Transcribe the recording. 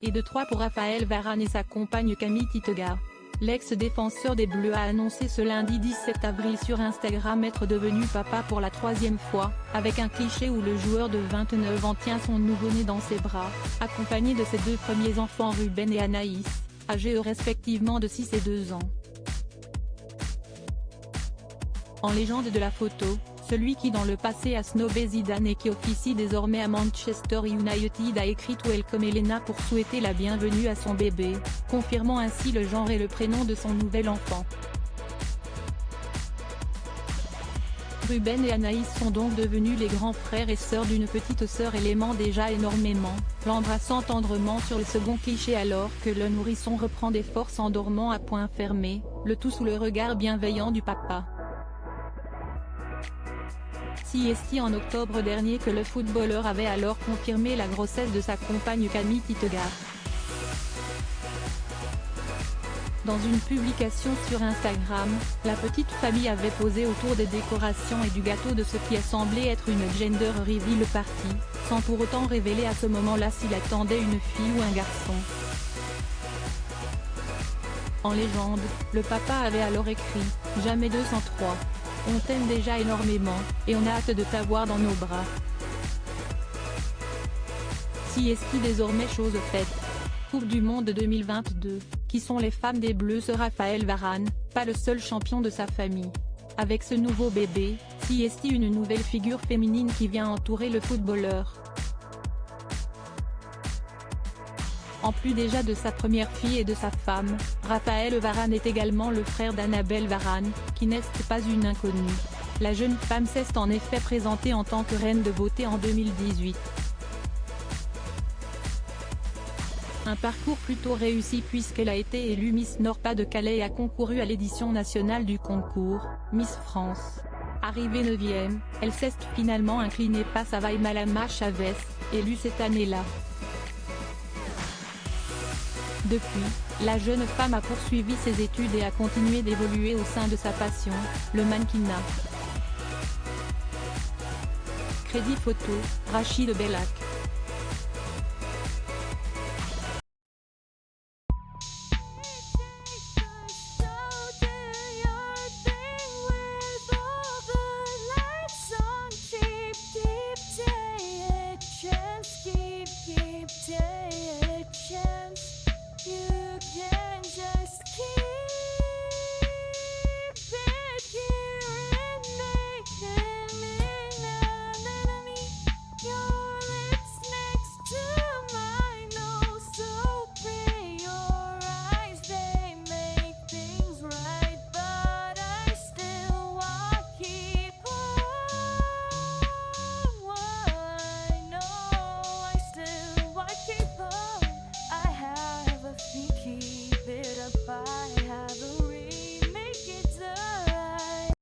Et de 3 pour Raphaël Varane et sa compagne Camille Titegar. L'ex-défenseur des Bleus a annoncé ce lundi 17 avril sur Instagram être devenu papa pour la 3e fois, avec un cliché où le joueur de 29 ans tient son nouveau-né dans ses bras, accompagné de ses 2 premiers enfants Ruben et Anaïs, âgés respectivement de 6 et 2 ans. En légende de la photo, celui qui dans le passé a snobé Zidane et qui officie désormais à Manchester United a écrit Welcome Elena pour souhaiter la bienvenue à son bébé, confirmant ainsi le genre et le prénom de son nouvel enfant. Ruben et Anaïs sont donc devenus les grands frères et sœurs d'une petite sœur et l'aimant déjà énormément, l'embrassant tendrement sur le second cliché alors que le nourrisson reprend des forces en dormant à poings fermés, le tout sous le regard bienveillant du papa. CST en octobre dernier que le footballeur avait alors confirmé la grossesse de sa compagne Camille Titegar. Dans une publication sur Instagram, la petite famille avait posé autour des décorations et du gâteau de ce qui a semblé être une gender reveal party, sans pour autant révéler à ce moment-là s'il attendait une fille ou un garçon. En légende, le papa avait alors écrit « Jamais 203. On t'aime déjà énormément, et on a hâte de t'avoir dans nos bras. » CST désormais chose faite. Coupe du Monde 2022, qui sont les femmes des Bleus? Ce Raphaël Varane, pas le seul champion de sa famille. Avec ce nouveau bébé, CST une nouvelle figure féminine qui vient entourer le footballeur. En plus déjà de sa première fille et de sa femme, Raphaël Varane est également le frère d'Annabelle Varane, qui n'est pas une inconnue. La jeune femme s'est en effet présentée en tant que reine de beauté en 2018. Un parcours plutôt réussi puisqu'elle a été élue Miss Nord-Pas-de-Calais et a concouru à l'édition nationale du concours, Miss France. Arrivée 9e, elle s'est finalement inclinée face à Vaimalama Chavez, élue cette année-là. Depuis, la jeune femme a poursuivi ses études et a continué d'évoluer au sein de sa passion, le mannequinat. Crédit photo, Rachid Bellac.